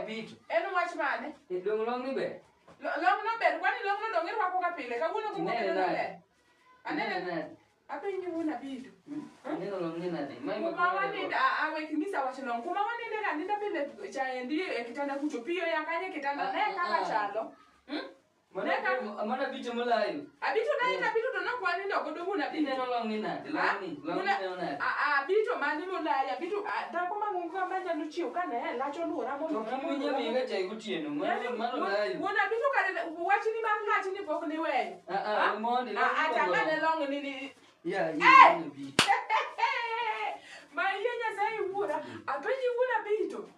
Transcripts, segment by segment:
Abito. Eno wach mane? Long ni be. Long no ber, kwani long no dong'e rwako ka pile, kawuono ko ng'e no ber. Anene. Apenji Wuon Abito. Aneno long ni nade? Kuma wanida awe kimisa wach long. Kuma wanida ga ninda pile chaendi e kitanda kucho piyo ya kanye kitanda ne kaka chalo. Mana Abito mulayo. Abito na ina Abito to no kwani ndo godo Wuon Abito. Ineno long ni nade? Long ni nade? Abito mani mulayo. Abito da kuma mungu amanya luchio kana lacho lura mo. Munya minga chai gutieno. Mano layo. Wuon Abito kare wachi ni man lachi ni pok ni weyo. Mondi. Atangane long ni Yeah. Mayenya sai wura. Apenji Wuon Abito.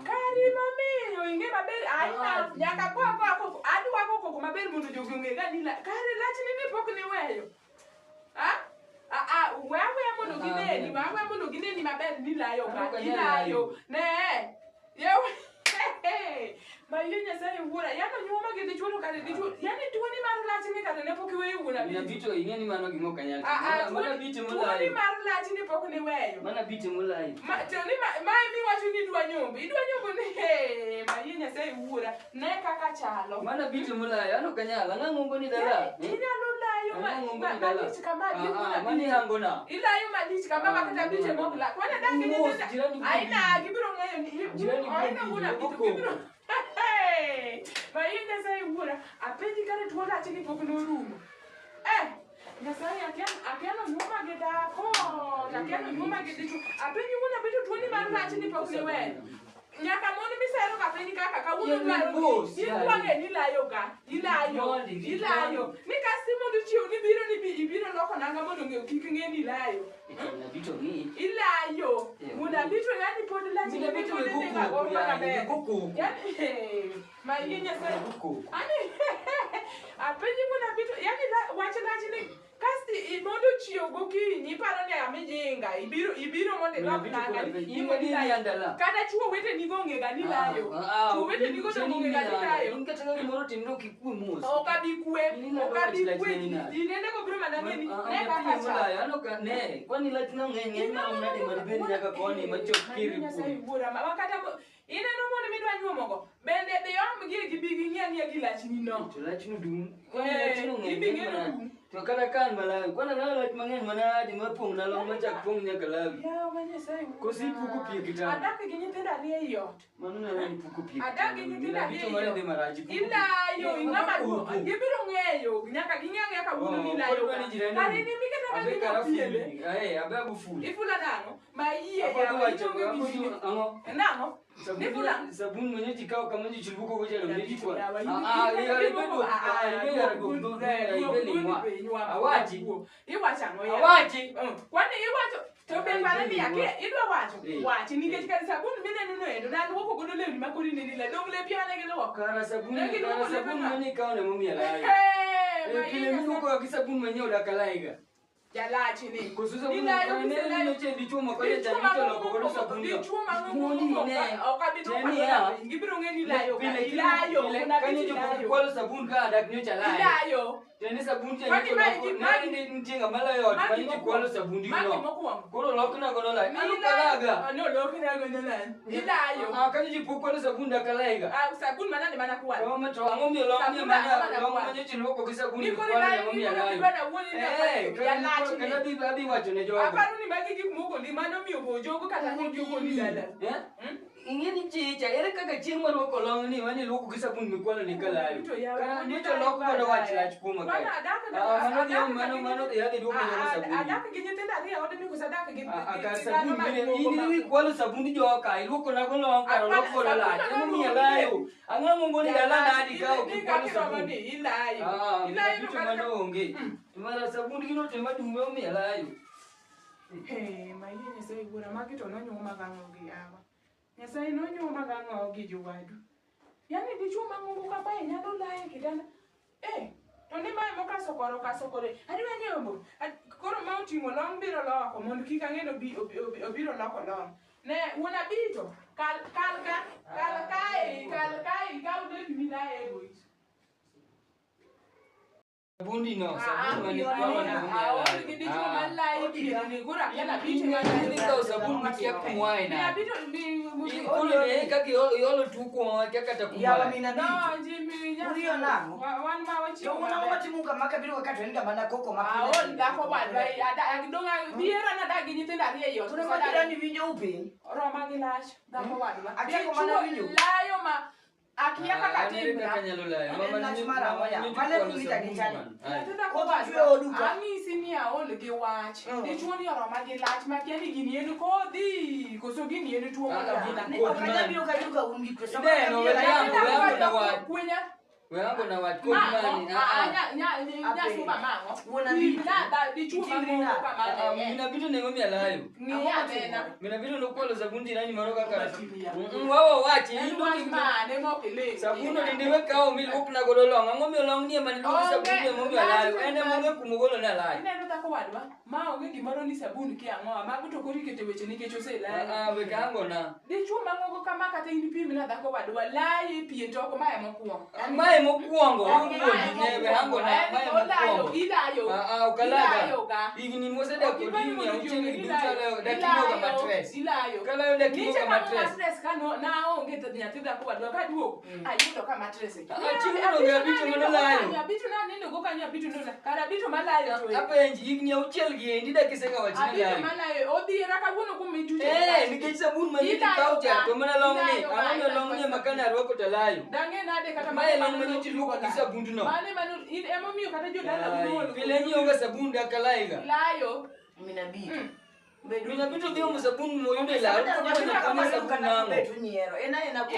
Kari mamiyo inge maber aina nyaka kwa adwa koko maber mondo jogi onge ga ni kare lach ni pok ni weyo. Wewe mondo gineni maber ni layo ga. Ilayo. Ne. Yewe. Mayenya sai wura. Yano nyuma gi dichuo kare dichuo. Yani tuoni mar lach ni kare ne pok weyo Wuon Abito. Abito ingeni mano gimo kanyal. Mana Abito mulayo. Tuoni mar lach ni pok ni weyo. Mana Abito mulayo. Toni mai mi wacho ni idwa nyombo ni Mayenya sai wura. Ne kaka chalo. Mana Abito mulayo ano kanyal. Ang'ongo ni dala. Inyalo layo malich kama mani hangona. Ilayo malich kama wakata Abito mogla. Kwana dange ni aina gibiro ng'eyo ni aina Wuon Abito gibiro. Mayenya sai wura. Apenji kare tuo lach ni pok norumo. Nyasaye akiano nyuma gi dhako, akiano nyuma gi dichuo. Apenji Wuon Abito tuoni mar lach ni pok ni weyo. Nyaka mon misero ka penji kaka kawuono dwaro ni ni layo ga. Ilayo. Ni kasimo dichiu ni ibiro loko nanga mondo ng'e kik ng'e ni layo. Abito ni. Ilayo. Wuon Abito yani pod lach ni Abito ni ga go maber. Yani Mayenya sai ani apenji Wuon Abito yani wach lach ni kasti imondo chio gokinyi paro ni amijinga ibiro monde lok nanga kada chuo wete ni gonge ga ni layo chuo wete ni gonge ga ni layo inkataka gimoro timno kikue mos okabikwe inende go biro madame ni ne kaka cha ano ka ne kwani latina ng'eny ma unade madbeni nyaka koni machok kiri wakata ineno mondo midwa nyuomo go bende biom gi bigi ng'ia gi lachni no lachni dum lachni ng'eny to kada kan malawi kwana lach mang'eny manade mapong' na long machak pong' nyaka lawi kosi puko pie kitanda adak gi nyithindo ariyo yot mano nani puko pie adak gi nyithindo ariyo ilayo ing'ama duong' gibiro ng'eyo nyaka ging'e ka wuono ni layo kare ni miketa ka ging'e abe abufuli ifula nang'o ma iye nang'o sabun mwenye tikao kama nje chuluko kwa jelo nje kwa awati iwacha no ya awati kwani iwacho to be bana ni yake idwa wacho wachi nikech kan sabun mineno no endo na luoko godo lewni makori ni la dong le piane gi luoko kara sabun mwenye kao na mumia lai kile mimi kwa kisabun mwenye udakalaiga jalachi ni kusuza ni che dichuo makoje cha mito na kokolo sabuni dichuo mangu ne okabito kwa ngibiro ngeni layo kani jo kokolo sabuni ka adak nyo cha layo teni sabuni cha ni ntinga mala yote kani jo kokolo sabuni no koro lokna gono la anu kalaga no lokna gono la ilayo kani jo kokolo sabuni da kalaiga sabuni manani mana kwa kama to angomi lo manya chilo ko kisabuni kwa na ngomi layo kana bi wacho ne jogo aparo ni magi gik moko ni mano miyo bojogo kata ne jogo ni dala ingeni chicha ere kaka chieng' mar loko long ni wani loko kisabun mikwalo ni kalayo kana nito loko kodo wach lach kuma kai mano yadi duoko nyogo sabuni adaka gi nyithindo ariyo ode mi kusadaka gi aka sabuni mine ini kwalo sabuni joka iloko na golong karo loko kodo lach emo miya layo ang'ango ngoni dala nadi kao kikwalo sabuni ilayo bicho mano onge mara sabuni gino tema dume omiya layo Mayenya sai wura magito no nyuma gang'o gi yawa Nyasaye no nyuma gang'o gi jowadu yani dichuo mang'ongo kama nyalo laye kitanda to ni mai moka sokore adiwa nyombo koro ma oting'o long biro loko mondo kik ang'eno obiro loko long ne Wuon Abito kal kai kau de mi laye boy Bundi no, sabuni kwa na gidi chuma lai ni gura kana bicho ni kau sabuni kia kumwai na Abito Ikulo ne kaki yolo tuko wakaka takumba. Ya mina bitu. No, Jimmy, ya. Uriyo namo. Wan ma wachi. Yo muna wati muka makabiri wakati wenda mana koko Ah, makina. on da ko bad bai ada donga biera na da ginyi tenda rie yo. Tuna makira ni vinyo upe. Roma gilash da ko bad ba. Aki ko mana vinyo. Layo ma akia kaka tembra. Mama ni mara moya. Male kumita kichani. Tenda ko bad ba. Ami sinia on ge watch. Di chuoni Roma gilash ma kiani gini enu ko di. Ko so gini enu tuo ma gina. Ni okaja biro kajuka ungi kwa sababu. Ndio wewe na watu. Kwenya Wewe na watu nani? Nya suba mango. Una bitu. Da di chuo mango kama. Mina bitu ne ngomia layo. Ni ya tena. Mina bitu no kwalo zabundi nani maroka kara. Wao wachi Ndio ni mo kile. Sabuno ndiwe kao mili ukuna godolonga ngomi olongni mani ndo sabuni ngomi layo. Ene monge kumugolo na layo. Ine ndo takowadwa. Ma onge gimoro ni sabuni ki ang'oa. Ma buto kori kete weche nikech oselayo. We kango na. Dichuo mango kama kata in pimi na dhako wadwa. Layo pien toko mae mokuongo. Mae mokuongo. Nebe hango na mae mokuongo. Ilayo. Ukalaga. Igini mwoseda kodini ya uchini butale dakimo ga matres. Ilayo. Kalayo dakimo ga matres. Matres kano na onge nyatida ko wadwa ka duok. Ayudo ka matres. Chimo ndo gabicho manolayo. Abito na nino go kanyo abito ndo. Kara abito malayo to. Apenji igini ya uchel gi endi da kisenga wachini Abito layo. malayo. Odi raka buno kumitu. Nikech sabun maniti kaucha to mana longni. Amono longni makana rwako talayo. Dange nade kata Mae long maniti luko kisa bundu no. Mane manu emo miyo kata jo dala buno. Pile nyi onga sabun da kalaiga. Layo. Mina bitu. Mina bitu dio sabun mo yunde la. Kama sabun na betu nyero. Ena ko.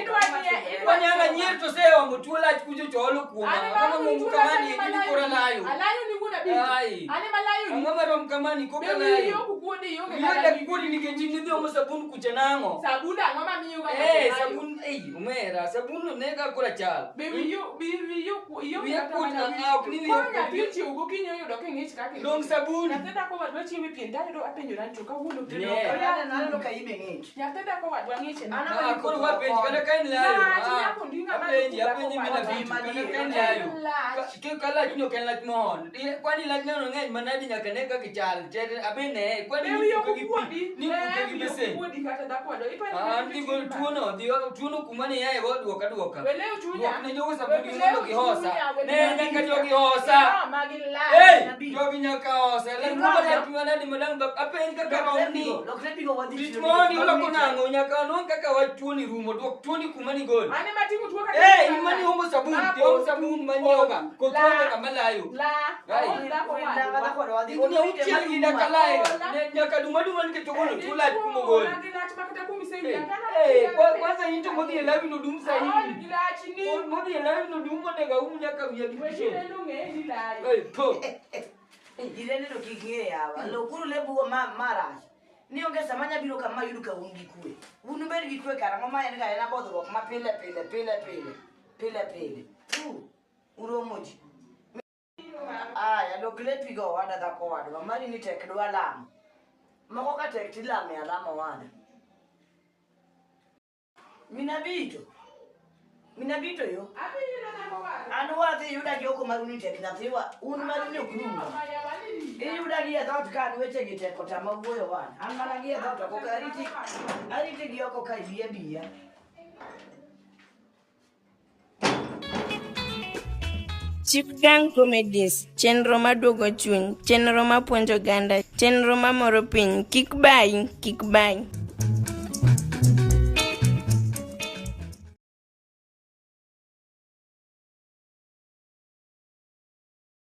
Kwanyanga nyerto sewa mutula kujo cholo kuoma. Kama mungu kamani yini kora layo. Alayo ni kuna bitu. Ane malayo ni. Ngama rom kamani ko Bewi kalayo. yo kukuode yo Yada kukudi nikejini dio sabun kuchenango. Sabuna ngoma miyo ga. Sabun umera sabun nega kora chal. Bewi yo kata mana. Konya bichi ugo kinyo yo doke ngich kake. Dong sabun. Natenda ko wadwa chiwi pienda do apenyo ran chuka wulo. Kaya na nalo kaibe ngich. Natenda ko wadwa ngiche. Ana ko wapenji kana kaini layo. Apenji mina bitu kana kaini layo. Ke kala kinyo kan lat mon. Kwani lat no ngeny manadi nyaka neka kichal. Abene kwani ni ko bese. Ndi go tuno kumani yae go duoka. Weleo chunya. Ne jogo sabuni mondo gihosa. Ne nyaka jogi hosa. Jogi nyaka hosa. La kuma la tumana di madang apenji kaka mauni. Loklepigo wadi. Bitmoni ulo kunango nyaka non kaka watuoni rumo duok tuoni kumani gol. Ane matimu tuoka. Imani homo sabun. Dio sabun manyoga. Ko tuoka kamalayo. Ikuni ucheli na kalaiga. Nyaka dumadu ke chokolo tula kumogol. Kwanza into modi elavi no dum sa hivi. Modi elavi no dum nega nyaka vya kisho. Po. Irene do kikie yawa. Lokuru lebu mara. Ni onge samanya biro kama yuduka ungi kue. Unu beri gikue karanga mama yana yana bodro ma pele. Uromoji. Aya loklepigo wada da ko wada. Mari ni tek do alam. Mako ka tek tilam ya alama wada. Mina bito yo. Anu wate yuda joko maruni tek na thiwa. Un maruni okurunga. Yuda gia dot kan weche gite kota mabuyo wan. An mana gia dot ko ariti gioko kai bia. Chipgang Comedies, chenro maduogo chuny, chenro mapuonjo ganda, chenro mamoro piny, kik bai.